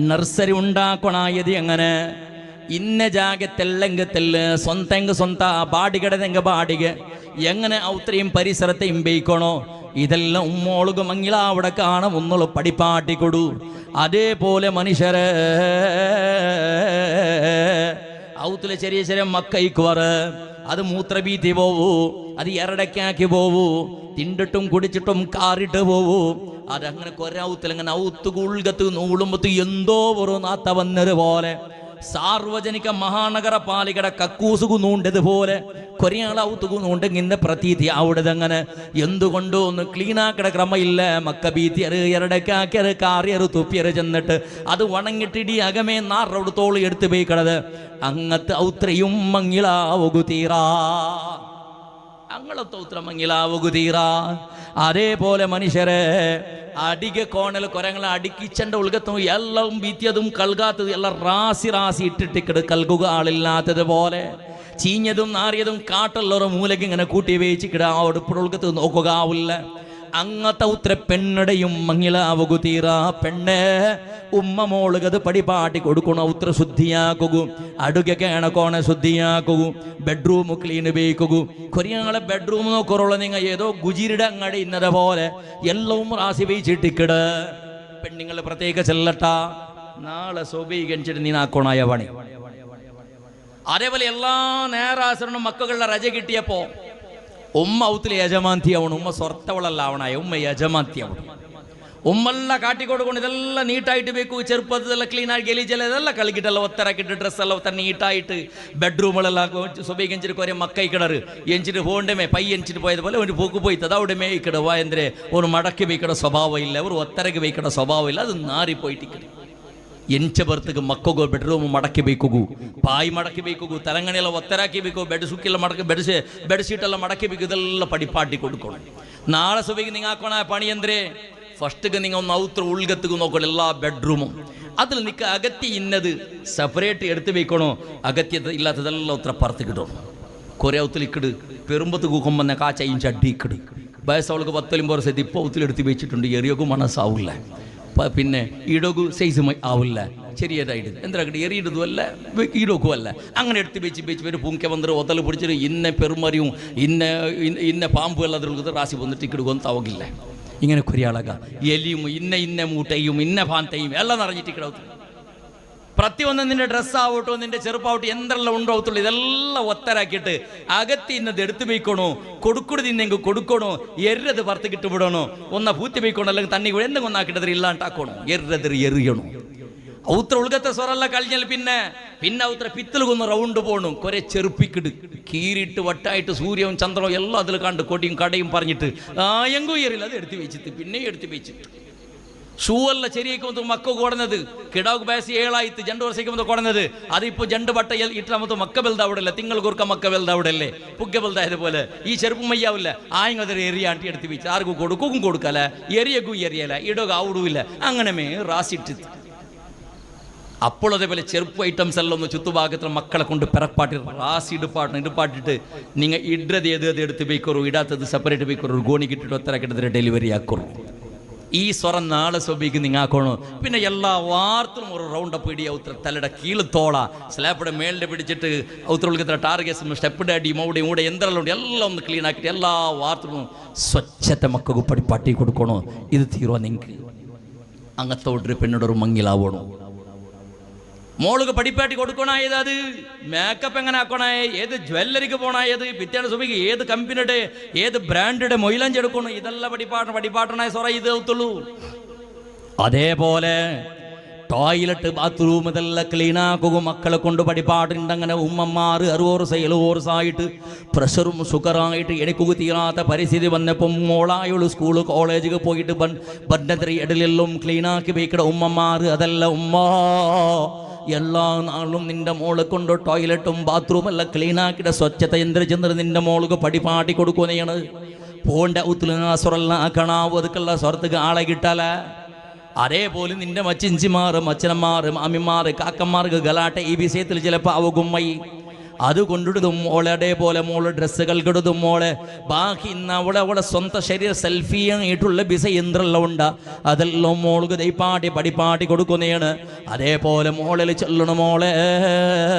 നഴ്സറി ഉണ്ടാക്കണായത് എങ്ങനെ ഇന്ന ജാഗത്തെല്ലെങ്കത്തെല്ല് സ്വന്തം സ്വന്ത ബാടികടതെങ്ക ബാടിക എങ്ങനെ ഔത്രയും പരിസരത്തെയും ബേക്കണോ ഇതെല്ലാം ഉമ്മോളുക മങ്ങില അവിടെ കാണും ഒന്നുള്ള പടിപ്പാട്ടിക്കൊടു അതേപോലെ മനുഷ്യരെ ഔത്തിലെ ചെറിയ ചെറിയ മക്കൈക്കുവർ അത് മൂത്രഭീതി പോവൂ അത് എറടക്കാക്കി പോവൂ തിണ്ടിട്ടും കുടിച്ചിട്ടും കാറിട്ട് പോവൂ അതങ്ങനെ കൊരൗത്തിലങ്ങനെ ഔത്ത് കുൾഗത്ത് നൂളുമ്പത്ത് എന്തോ ഒരു നാത്ത വന്നത് പോലെ സാർവജനിക മഹാനഗര പാലികയുടെ കക്കൂസുകു നൂണ്ടതുപോലെ കൊരയാൾ ഔത്തുകു നൂണ്ടെങ്കിന്റെ പ്രതീതി അവിടെതങ്ങനെ എന്തുകൊണ്ടോ ഒന്ന് ക്ലീനാക്കട ക്രമയില്ല മക്ക ബീത്തിയറ് എരടക്കാക്കിയറ് കാറിയറ് തുപ്പിയറ് ചെന്നിട്ട് അത് വണങ്ങിട്ടിടി അകമേ നാറോട് തോള് എടുത്ത് പോയിക്കടത് അങ്ങത്തെ ഔത്രയും മങ്ങിളാവുകു തീറാ അങ്ങളത്തെ ഉത്തരം മങ്ങിലാവുകു തീറാ അതേപോലെ മനുഷ്യരെ അടിക കോണൽ കൊരങ്ങളെ അടുക്കിച്ചെൻ്റെ ഉൾഗത്തും എല്ലാം ബീത്തിയതും കൽകാത്തതും എല്ലാം റാസി റാസി ഇട്ടിട്ടിക്കട് കൽകുക ആളില്ലാത്തത് പോലെ ചീഞ്ഞതും നാറിയതും കാട്ടുള്ളൊരു മൂലക്ക് ഇങ്ങനെ കൂട്ടി വേച്ചിക്കിട ആ ഉടുപ്പിടെ ഉൾഗത്ത് നോക്കുക ആവില്ല അങ്ങത്തെ ഉത്തര പെണ്ണടയും മങ്ങിലാവുകു തീറാ പെണ്ണെ ഉമ്മ മോളുകത് പടിപാട്ടി കൊടുക്കണ ഉത്തര ശുദ്ധിയാക്കുക അടുക കേണക്കോണെ ശുദ്ധിയാക്കുക ബെഡ്റൂം ക്ലീൻ ഉപയോഗിക്കുക കൊറിയാളെ ബെഡ്റൂം നോക്കുറുള്ള നിങ്ങൾ ഏതോ ഗുജിരിടെ അങ്ങടെ ഇന്നത് പോലെ എല്ലാം റാസി വെച്ചിട്ടിക്കട് പെണ്ണുങ്ങൾ പ്രത്യേക ചെല്ലട്ട നാളെ സ്വബീകരിച്ചിട്ട് നീ നാക്കോണായ പണി അതേപോലെ എല്ലാ നേരാസരണം മക്കളുടെ രജ കിട്ടിയപ്പോ ഉമ്മ ഔത്തിലെ യജമാന്തിയാവണം ഉമ്മ സ്വർത്തവളല്ല ആവണായ ഉമ്മ യജമാന്തിയാവണം ಉಮ್ಮೆಲ್ಲ ಕಾಟಿ ಕೊಡ್ಕೊಂಡು ಇದೆಲ್ಲ ನೀಟಾയിട്ട് ಬೇಕು, ಚೆರುಪದೆಲ್ಲ ಕ್ಲೀನಾಗಿ ಗಲೀಜೆಲ್ಲ ಇದೆಲ್ಲ ಕಳಗಿಟ್ಟೆಲ್ಲ ಒತ್ತರಾಕಿಟ್ಟು ಡ್ರೆಸ್ ಎಲ್ಲ ಒತ್ತ ನೀಟಾയിട്ട് ബെഡ്റൂമുകളെല്ലാം സുബൈക്ക് കുറേ മക്കൈ കിടറ് എഞ്ചിട്ട് പോകണ്ടമേ പൈ എഞ്ചിട്ട് പോയതുപോലെ ഒരു പൂക്ക് പോയിത്തത് അവിടെ മേയ്ക്കിട വായന്ത്രെ ഒരു മടക്കി വയ്ക്കട സ്വഭാവം ഇല്ല, ഒരു ഒത്തരക്ക് വയ്ക്കട സ്വഭാവം ಇಲ್ಲ, ಅದು ನಾರಿ പോയിട്ടിക്കಡೆ ಎಂಚ ಬರ್ತಗೆ ಮಕ್ಕಗೋ ಬೆಡ್ರೂಮ್ ಮಡಕಿ ಬೇಕುಗು, ಪಾಯಿ ಮಡಕಿ ಬೇಕುಗು, ತಲಂಗಣೆಲ್ಲ ಒತ್ತರಾಕಿ ಬೇಕು, ಬೆಡ್ ಸುಕ್ಕೆಲ್ಲ ಮಡಕಿ ಬೆಡ್ ಶೀಟ್ ಎಲ್ಲ ಮಡಕಿ ಬೇಕು, ಇದೆಲ್ಲ ಪಡಿಪಾಟಿ ಕೊಡ್ಕೊಂಡು ನಾಳೆ ಸುಬೈಗೆ ನಿಂಗೆ ಹಾಕೋಣ ಪಣಿ ಅಂದರೆ ഫസ്റ്റ് നിങ്ങൾ ഒന്ന് ഔത്ര ഉൾഗത്തുക്ക് നോക്കണം എല്ലാ ബെഡ്റൂമും. അതിൽ നിൽക്കുക അകത്തി ഇന്നത് സെപ്പറേറ്റ് എടുത്ത് വെക്കണോ, അകത്തി ഇല്ലാത്തതെല്ലാം ഉത്ര പറത്ത് കിട്ടണം. കുറേ ഔത്തിലിക്കിട് പെരുമ്പത്ത് കൂക്കുമ്പോൾ കാച്ചയും ചട്ടിക്കിട് വയസ്സവൾക്ക് 10 വർഷത്തെ ഇപ്പോൾ ഔത്തിലെടുത്ത് വെച്ചിട്ടുണ്ട്. എറിയൊക്കെ മനസ്സാവില്ല, പിന്നെ ഈടോക്ക് സൈസ് ആവില്ല, ചെറിയതായിട്ട് എന്തിനാക്കട്ടെ എറിയിടതും അല്ല ഈടോക്കും അല്ല. അങ്ങനെ എടുത്ത് വെച്ച് പേര് പൂങ്ക വന്നിട്ട് ഒത്തൽ പിടിച്ചിട്ട് ഇന്ന പെരുമറിയും ഇന്ന പാമ്പും എല്ലാം അതിൽ റാശി വന്നിട്ട് ഇക്കിടുകൊന്നും താവകില്ല. ഇങ്ങനെ കുരിയാളക എലിയും ഇന്ന മൂട്ടയും ഇന്ന പാന്തയും എല്ലാം നിറഞ്ഞിട്ട് ഇക്കിടത്തുള്ളൂ. പ്രത്യൊന്നും നിന്റെ ഡ്രസ്സാവട്ടോ നിന്റെ ചെറുപ്പാവട്ടോ എന്തെല്ലാം ഉണ്ടാവത്തുള്ളൂ ഇതെല്ലാം ഒത്തരാക്കിയിട്ട് അകത്തി ഇന്നത് എടുത്തു വയ്ക്കണോ, കൊടുക്കുടി നിന്നെങ്കിൽ കൊടുക്കണോ, എരത് പുറത്ത് കിട്ടുവിടണോ, ഒന്ന പൂത്തി വയ്ക്കണോ, അല്ലെങ്കിൽ തണ്ണി കൂടെ എന്തെങ്കിലും ഒന്നാക്കിട്ടത് ഇല്ലാണ്ടാക്കണോ, എരതിർ എറിയണോ. ഔത്ര ഉൾഗത്തെ സ്വറല്ല കഴിഞ്ഞാൽ പിന്നെ ഔത്ര പിത്തലുകൊന്ന് റൗണ്ട് പോകണം. കുറെ ചെറുപ്പിക്കിട് കീറിയിട്ട് വട്ടായിട്ട് സൂര്യവും ചന്ദ്രവും എല്ലാം അതിൽ കണ്ട് കൊടിയും കടയും പറഞ്ഞിട്ട് എങ്കും ഏറില്ല, അത് എടുത്ത് വെച്ചിട്ട് പിന്നെ എടുത്ത് വെച്ചിട്ട് ഷൂ ಎಲ್ಲ ചെറിയേക്ക് മക്ക കൊടന്നത് കിടാവ് ബാസി 7 ആയിട്ട് 2 ವರ್ಷಕ್ಕೆ കൊടന്നത് അതിപ്പോൾ 2 ബട്ട ഇട്ടാൽ മൊത്തം മക്ക ബെൽതാവിടല്ല, തിങ്കൾ കുറുക്ക മക്ക ബെൽതാവിടല്ലേ, പുഗ്ഗ ബെൽതായതുപോലെ ഈ ചെറുപ്പം മയ്യാവില്ല. ആയങ്ങതൊരു എറിയാണ്ടി എടുത്ത് വെച്ച് ആർക്കും കൊടുക്കും കൊടുക്കല, എറിയക്കും എറിയല, ഇടക ആവിടില്ല, അങ്ങനെ റാസിട്ട്. അപ്പോൾ അതേപോലെ ചെറുപ്പ് ഐറ്റംസ് എല്ലാം ഒന്ന് ചുറ്റുഭാഗത്തിൽ മക്കളെ കൊണ്ട് പിറപ്പാട്ടി റാസി ഇടുപ്പാട്ടിട്ട് നിങ്ങൾ ഇടത് ഏത് എടുത്ത് വെക്കറു, ഇടാത്തത് സെപ്പറേറ്റ് വെക്കറു, ഗോണിക്കിട്ടിട്ട് ഒത്തരക്കിട്ടത് ഡെലിവറി ആക്കറു. ഈ സ്വരം നാളെ സ്വബിക്ക് നിങ്ങാക്കണോ. പിന്നെ എല്ലാ വാർത്തലും ഒരു റൗണ്ടപ്പ് ഇടി ഔത്ര തലയുടെ കീഴ് തോള സ്ലാപ്പിടെ മേളിൽ പിടിച്ചിട്ട് ഔത്ര ടാർഗറ്റ്സും സ്റ്റെപ്പിടെ അടി മൗടെയും കൂടെ എന്തെല്ലാം ഉണ്ട് എല്ലാം ഒന്ന് ക്ലീൻ ആക്കിയിട്ട് എല്ലാ വാർത്തലും സ്വച്ഛത്തെ മക്കൾക്ക് പടിപ്പാട്ടി കൊടുക്കണോ. ഇത് തീരുവാ നിങ്ങൾക്ക് അങ്ങത്തോട്ടൊരു പെണ്ണോടൊരു മങ്ങിലാവണോ. മോൾക്ക് പടിപ്പാട്ടി കൊടുക്കണായത്, അത് മേക്കപ്പ് എങ്ങനെ ആക്കണേ, ഏത് ജ്വല്ലറിക്ക് പോണായത്, പിറ്റേന്ന് സുബിക്ക് ഏത് കമ്പനിയുടെ ഏത് ബ്രാൻഡിയുടെ മൊയിലഞ്ച് എടുക്കണം, ഇതെല്ലാം പടിപ്പാട്ടണായ സ്വറ ഇത് ഔത്തുള്ളൂ. അതേപോലെ ടോയ്ലറ്റ് ബാത്റൂം ഇതെല്ലാം ക്ലീനാക്കുക മക്കളെ കൊണ്ട് പടിപ്പാട്ടുണ്ട്. അങ്ങനെ ഉമ്മമാർ 60 ആയിട്ട് പ്രഷറും ഷുഗറായിട്ട് എനിക്ക് തീരാത്ത പരിസ്ഥിതി വന്നപ്പം മോളായുള്ള സ്കൂൾ കോളേജിൽ പോയിട്ട് ബന്ധത്തിരി ഇടലെല്ലാം ക്ലീനാക്കി വെക്കണ ഉമ്മമാർ, അതല്ല ഉമ്മ എല്ലാ നാളും നിന്റെ മോളെ കൊണ്ട് ടോയ്ലറ്റും ബാത്റൂം എല്ലാം ക്ലീനാക്കിയിട്ട് സ്വച്ഛത ചെന്നിട്ട് നിന്റെ മോൾക്ക് പടിപ്പാട്ടി കൊടുക്കുന്നതാണ്. പോണ്ട ഉത്തുല ആക്കണാവും അതുക്കുള്ള സ്വർത്തക്ക് ആളെ കിട്ടാല. അതേപോലെ നിന്റെ മച്ചിഞ്ചിമാർ അച്ഛനന്മാർ മാമിമാർ കാക്കന്മാർക്ക് ഗലാട്ട ഈ വിഷയത്തിൽ ചിലപ്പോൾ അവകുമ്മൈ അത് കൊണ്ടിടും മോളെ. അതേപോലെ മോള് ഡ്രസ്സുകൾ കിടുതും മോളെ. ബാക്കി ഇന്ന് അവളെ സ്വന്തം ശരീരം സെൽഫിയായിട്ടുള്ള ബിസ യന്ത്രമെല്ലാം ഉണ്ട്, അതെല്ലാം മോൾക്ക് ദൈപ്പാട്ടി പടിപ്പാട്ടി കൊടുക്കുന്നതാണ്. അതേപോലെ മോളിൽ ചൊല്ലണം മോളെ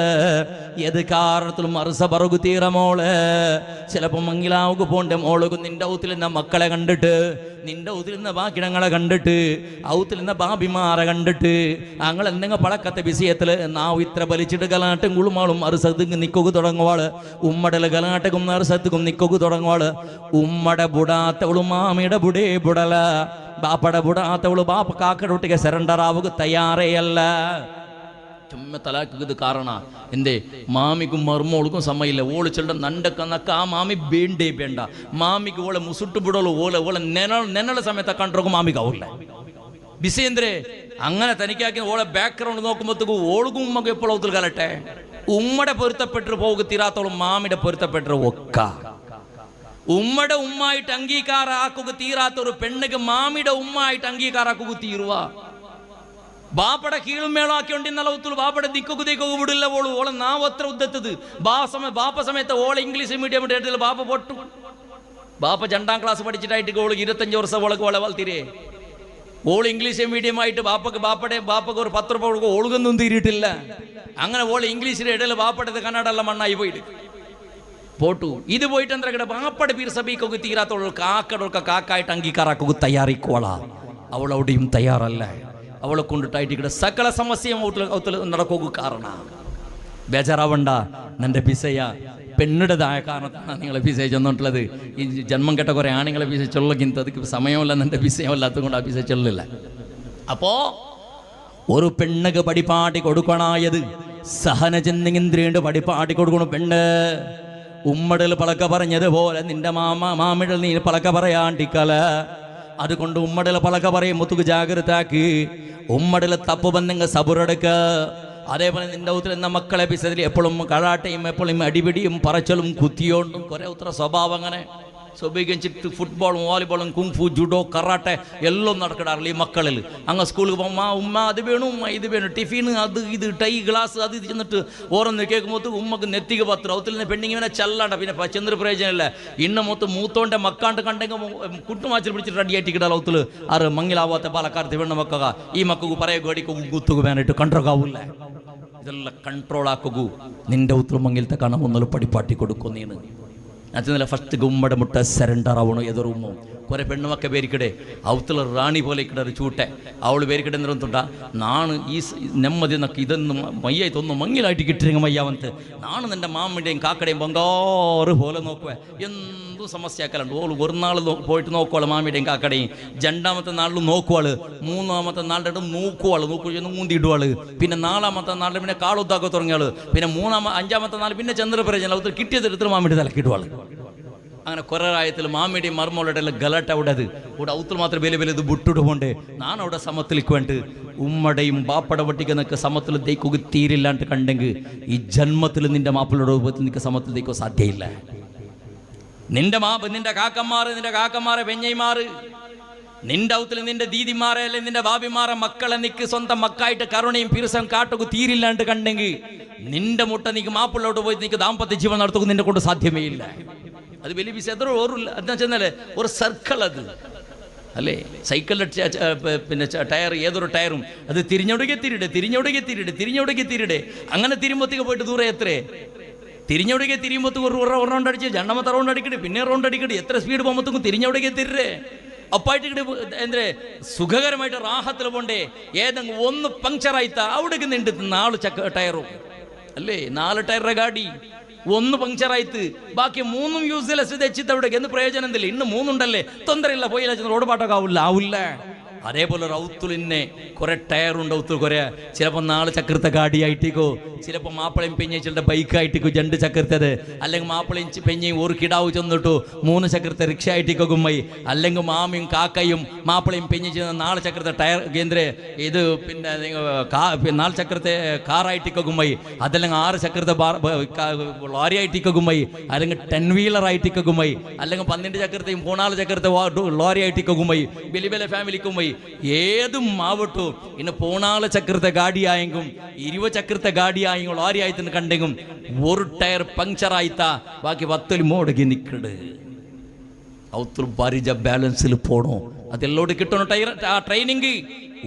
ഏത് കാരണത്തിലും അറുസ പറകു തീറ മോളെ. ചിലപ്പോൾ മംഗിലാവുക്ക് പോണ്ട മോൾക്ക് നിന്റെ ഔത്തിൽ നിന്ന മക്കളെ കണ്ടിട്ട്, നിന്റെ ഔത്തിൽ നിന്ന ബാക്കിടങ്ങളെ കണ്ടിട്ട്, ഔത്തിൽ നിന്ന ബാബിമാരെ കണ്ടിട്ട് ഞങ്ങൾ എന്തെങ്കിലും പഴക്കത്തെ വിഷയത്തിൽ നാവ് ഇത്ര വലിച്ചിട്ട് ഗലാട്ടും കുളുമാളും അറുസത്ത് നിക്കൊക്കെ തുടങ്ങുവാള്. ഉമ്മടല് ഗലാട്ടക്കും അറുസത്തുക്കും നിക്കൊക്കെ തുടങ്ങുവാള്. ഉമ്മടെ ബുടാത്തവളു മാമിയുടെ ബുടേ ബുടല, ബാപ്പടെ ബുടാത്തവളു ബാപ്പ കാക്കടൊട്ടിಗೆ സറണ്ടർ ആവുക തയ്യാറേയല്ല. ചുമ്മ തലാക്കുന്നത് കാരണ എന്തേ മാമിക്കും മർമോൾക്കും സമയമില്ല. ഓള് ചെല്ലുന്ന നണ്ടക്കന്നക്ക ആ മാമി ಬೇಂಡೇ ಬೇಡ. ಮಾಮಿಗೆ ಓಳೆ ಮುಸುಟ್ಟು ಬಿಡೋಳು ಓಳೆ ನೆನಳ ಸಮೇತ ಕಂಡ್ರೋಗು ಮಾಮಿಗೆ ಆವಿಲ್ಲ ಬಿಸಿ ಅಂದ್ರೆ അങ്ങനെ തനിക്കാക്കി ഓളെ ബാക്ക്ഗ്രൗണ്ട് നോക്കുമ്പോഴത്തേക്കും ഓളുക്കും ഉമ്മക്ക് എപ്പോഴും ഔത്തിൽ കലട്ടെ. ഉമ്മടെ പൊരുത്തപ്പെട്ടു പോകുക തീരാത്തോളം മാമിയുടെ പൊരുത്തപ്പെട്ടു ഒക്ക. ഉമ്മയുടെ ഉമ്മായിട്ട് അംഗീകാരാക്കുക തീരാത്ത ഒരു പെണ്ണുക്ക് മാമിയുടെ ഉമ്മായിട്ട് അംഗീകാരാക്കുക തീരുവ. ബാപ്പടെ കീഴും മേളാക്കിയോണ്ടിന്നല്ല ഒത്തുള്ളൂ. ബാപ്പടെ ദിക്കൊക്കെ ദിക്കൊക്കെ വിടില്ല ഓള്. ഓളെ നാവത്ര ഉദ്ദത്തത് ബാപ്പ സമയത്ത് ഓളെ ഇംഗ്ലീഷ് മീഡിയം എടുത്തില്ല. ബാപ്പ പൊട്ടു. ബാപ്പ 2ാം ക്ലാസ് പഠിച്ചിട്ടായിട്ട് ഓള് 25 വർഷം ഓളക്ക് ഓളെ വളർത്തിരേ. ഓൾ ഇംഗ്ലീഷ് മീഡിയം ആയിട്ട് ബാപ്പക്ക് ഒരു 10 രൂപ കൊടുക്കും. ഓളുകൊന്നും തീരിയിട്ടില്ല. അങ്ങനെ ഓൾ ഇംഗ്ലീഷിന്റെ ഇടയിൽ ബാപ്പടത് കന്നഡ എല്ലാം മണ്ണായി പോയിട്ട് പോട്ടു. ഇത് പോയിട്ട് എന്താ കേട്ട ബാപ്പടെ പീർ സഭയ്ക്കൊക്കെ തീരാത്തോളൂ. കാക്കടൊക്കെ കാക്കായിട്ട് അംഗീകാരാക്കുക തയ്യാറിക്കോള. അവളവിടെയും തയ്യാറല്ല. അവളെ കൊണ്ടിട്ടായിട്ട് ഇവിടെ സകല സമസ്യയും നടക്കുക കാരണ. ബേജാറാവണ്ട. നിന്റെ പിസയ പെണ്ണിടേതായ കാരണത്താണ് നിങ്ങളെ വിസ ചെന്നിട്ടുള്ളത്. ഈ ജന്മം കെട്ട കുറേ ആണുങ്ങളെ വിസ ചൊല്ലിക്കുന്നത് അതിക്ക് സമയമല്ല, എൻ്റെ വിസയമല്ലാത്തത് കൊണ്ട് ആ വിസ ചൊല്ലില്ല. അപ്പോൾ ഒരു പെണ്ണുക്ക് പടിപ്പാട്ടി കൊടുക്കണായത് സഹനചന്ദ്രേണ്ട് പടിപ്പാട്ടി കൊടുക്കണം. പെണ്ണ് ഉമ്മടൽ പളക്ക പറഞ്ഞതുപോലെ നിന്റെ മാമിടൽ നീ പളക്ക പറയാണ്ടിക്കല. അതുകൊണ്ട് ഉമ്മടൽ പളക്ക പറയും മുത്തുക്ക് ജാഗ്രതാക്കി. ഉമ്മടൽ തപ്പ് ബന്ധങ്ങൾ സബുറെടുക്ക. അതേപോലെ നിന്റെ ഉത്തരം എന്ന മക്കളെ പിസതിൽ എപ്പോഴും കഴാട്ടയും എപ്പോഴും അടിപിടിയും പറച്ചലും കുത്തിയോണ്ടും കുറേ ഉത്തര സ്വഭാവം അങ്ങനെ സ്വഭാവിച്ചിട്ട് ഫുട്ബോളും വോളിബോളും കുംഫു ജുഡോ കറാട്ടെ എല്ലാം നടക്കിടാറില്ല ഈ മക്കളിൽ. അങ്ങ് സ്കൂളിൽ പോകുമ്പോൾ ഉമ്മ അത് വേണം, ഉമ്മ ഇത് വേണം, ടിഫിൻ അത് ഇത് ടൈ ഗ്ലാസ് അത് ഇത് ചെന്നിട്ട് ഓരോന്ന് കേൾക്കുമ്പോൾ ഉമ്മക്ക് നെത്തിക്ക് പത്രം ഒത്തിരി പെണ്ണിങ്ങനെ ചെല്ലാണ്ട. പിന്നെ ചെന്നൊരു പ്രയോജനമില്ല. ഇന്ന മൂത്തോൻ്റെ മക്കാണ്ട് കണ്ടെങ്കിൽ കുട്ടുമാച്ചിൽ പിടിച്ചിട്ട് റെഡിയായിട്ടിക്കിടാ ഒത്തില് ആറ് മങ്ങിലാവാത്ത പാലക്കാരത്ത് വെണ്ണ മക്കുക ഈ മക്കൾക്ക് പറയുക അടിക്കു കുത്തുക വേനായിട്ട് കണ്ട്രോളാവൂല്ല. ഇതെല്ലാം കൺട്രോൾ ആക്കൂ. നിന്റെ ഉത്തരം മങ്ങിലത്തെ കാണാൻ ഒന്നും പടിപ്പാട്ടി കൊടുക്കും. നീന്ന് അതിനല്ല ഫസ്റ്റ് ഉമ്മടെ മുട്ട സറണ്ടർ ആവണം. ഏതൊരു ഉമ്മ കുറേ പെണ്ണുമൊക്കെ പേരിക്കടെ അവത്തുള്ള റാണി പോലെ ഇക്കട ചൂട്ടെ അവൾ പേരിക്കടെ നിറത്തുണ്ട നാണ് ഈ നെമ്മതി എന്നൊക്കെ ഇതൊന്നും മയ്യായി തോന്നുന്നു മങ്ങിലായിട്ട് കിട്ടിരിങ്ങ മയ്യാവന്ത് നാണ് നിൻ്റെ മാമിൻ്റെയും കാക്കടയും ബംഗാറ് പോലെ നോക്കുവേ എന്തും സമസ്യയാക്കലുണ്ട്. ഓൾ ഒരു നാൾ പോയിട്ട് നോക്കുവാൾ മാമിയുടെയും കാക്കടയും. രണ്ടാമത്തെ നാളിലും നോക്കുവാൾ. മൂന്നാമത്തെ നാളുടെ നോക്കുവാൾ മൂന്തിയിടുവാൾ. പിന്നെ നാലാമത്തെ നാളിൽ പിന്നെ കാളുത്താക്ക തുടങ്ങിയാൾ. പിന്നെ അഞ്ചാമത്തെ നാൾ പിന്നെ ചന്ദ്രപ്രജന അവത്തിൽ കിട്ടിയതെടുത്ത് മാമിയുടെ തലക്കിടുവാൾ. അങ്ങനെ കുറേ ആയത്തിൽ മാമിയുടെയും മർമ്മോളുടെ എല്ലാം ഗലട്ട അവിടത് ഇവിടെ ഔത്തിൽ മാത്രം വില വില ഇത് വിട്ടിടുകൊണ്ട് ഞാൻ അവിടെ സമത്തിലേക്ക് വേണ്ടി ഉമ്മടയും ബാപ്പട വട്ടിക്കുന്നൊക്കെ സമത്തിൽ തേക്കുക തീരില്ലാണ്ട് കണ്ടെങ്കിൽ ഈ ജന്മത്തിൽ നിന്റെ മാപ്പിളുടെ രൂപത്തിൽ നിനക്ക് സമത്തിൽ തേക്കുക സാധ്യയില്ല. നിന്റെ കാക്കന്മാരെ പെഞ്ഞൈമാറ് നിന്റെ ഔത്തിൽ നിന്റെ ദീദിമാരെ അല്ലെ നിന്റെ ബാബിമാരെ മക്കളെ നിക്ക് സ്വന്തം മക്കായിട്ട് കരുണയും പിരിസം കാട്ടുക തീരില്ലാണ്ട് കണ്ടെങ്കിൽ നിന്റെ മുട്ട നീക്ക് മാപ്പിളോട്ട് പോയി നിനക്ക് ദാമ്പത്യ ജീവൻ നടത്തുക നിന്നെ കൊണ്ട് സാധ്യമേ ഇല്ല. അത് വലിയ വിഷയം എത്ര ഓറില്ല. എന്താ ചെന്നാലേ ഒരു സർക്കിൾ അത് അല്ലേ. സൈക്കിളിൻ്റെ പിന്നെ ടയർ ഏതൊരു ടയറും അത് തിരിഞ്ഞൊടുകെ തിരിരിടെ അങ്ങനെ തിരുമ്പത്തേക്ക് പോയിട്ട് ദൂരെ എത്രേ തിരിഞ്ഞൊടുകെ തിരിയുമ്പോഴത്തേക്ക് ഒരു റൗണ്ട് അടിച്ച് രണ്ടാമത്തെ റൗണ്ട് അടിക്കട്ടെ പിന്നെ റൗണ്ട് അടിക്കട്ടെ എത്ര സ്പീഡ് പോകുമ്പോഴത്തേക്കും തിരിഞ്ഞൊടുകെ തിരിരേ അപ്പായിട്ട് എന്തേ സുഖകരമായിട്ട് റാഹത്തിൽ പോണ്ടേ. ഏതെങ്കിലും ഒന്ന് പങ്ക്ചറായിത്താ അവിടേക്ക് നിണ്ട് 4 ടയറും അല്ലേ 4 ടയറുടെ ഗാഡി ഒന്ന് പങ്ക്ചറായിട്ട് ബാക്കി 3 യൂസ്ലെസ് തെച്ചിട്ട് അവിടേക്ക് എന്ത് പ്രയോജനം എന്തില്ല. ഇന്ന് 3 ഉണ്ടല്ലേ തൊന്തരയില്ല പോയില്ല റോഡ് പാട്ടൊക്കെ ആവില്ല. അതേപോലെ റൗത്തുലിന്നെ കുറെ ടയറുണ്ട്. ഔത്തുൽ കുറെ ചിലപ്പോൾ 4 ചക്രത്തെ ഗാഡിയായിട്ടിക്കോ ചിലപ്പോൾ മാപ്പിളയും പെഞ്ഞയുടെ ബൈക്കായിട്ടിക്കോ 2 ചക്രത്തത് അല്ലെങ്കിൽ മാപ്പിളയും പെഞ്ഞയും ഒരു കിടാവ് ചെന്നിട്ടു 3 ചക്രത്തെ റിക്ഷ ആയിട്ടിക്കോ ഗുമ്മൈ അല്ലെങ്കിൽ മാമിയും കാക്കയും മാപ്പിളയും പെഞ്ഞ 4 ചക്രത്തെ ടയർ കേന്ദ്ര ഇത് പിന്നെ 4 ചക്രത്തെ കാറായിട്ടിക്കോ ഗുമ്മൈ അതല്ലെങ്കിൽ 6 ചക്രത്തെ ലോറി ആയിട്ടിക്കോ ഗുമ്മൈ അല്ലെങ്കിൽ 10 വീലർ ആയിട്ടിക്കോ ഗുമ്മൈ അല്ലെങ്കിൽ 12 ചക്രത്തെയും 14 ചക്രത്തെ ലോറി ആയിട്ടിക്കോ ഗുമ്മൈ വലിയ വലിയ ഫാമിലിക്കുമ്മൈ ഏതും ആവട്ടു. ഇന്ന് 14 ചക്രത്തെ ഗാഡിയായെങ്കും 20 ചക്രത്തെ ഗാഡിയായെങ്കിൽ ലോറി ആയിട്ട് കണ്ടെങ്കും ഒരു ടയർ പങ്ക്ചറായിത്താ ബാക്കി 10 മോടകി നിൽക്കട് ഔത്തുൽ പരിച ബാലൻസിൽ പോണോ അതെല്ലോട് കിട്ടണം. ടയർ ആ ട്രെയിനിങ്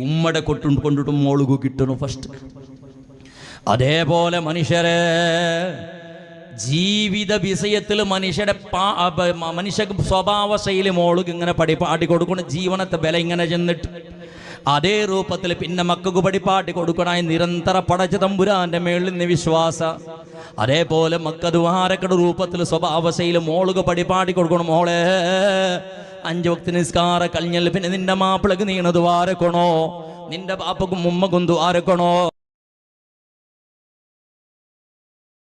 ഉമ്മടെ കൊണ്ടിട്ട് മോളുകു കിട്ടണം ഫസ്റ്റ്. അതേപോലെ മനുഷ്യരെ ജീവിത വിഷയത്തിൽ മനുഷ്യ സ്വഭാവ ശൈലി മോളുക്ക് ഇങ്ങനെ പടിപ്പാട്ടി കൊടുക്കണം. ജീവനത്തെ വില ഇങ്ങനെ ചെന്നിട്ട് അതേ രൂപത്തിൽ പിന്നെ മക്കൾക്ക് പടിപ്പാട്ടി കൊടുക്കണായി നിരന്തര പടച്ച തമ്പുരാന്റെ മേളിൽ നിന്ന് വിശ്വാസ. അതേപോലെ മക്കത് ആരക്കട രൂപത്തിൽ സ്വഭാവ ശൈലി മോളുക്ക് പടിപ്പാട്ടി കൊടുക്കണം. മോളെ 5 വക്ത നിസ്കാര കഴിഞ്ഞാൽ പിന്നെ നിന്റെ മാപ്പിളക്ക് നീണത് ആരക്കണോ നിന്റെ പാപ്പക്കും ഉമ്മക്കും ആരക്കണോ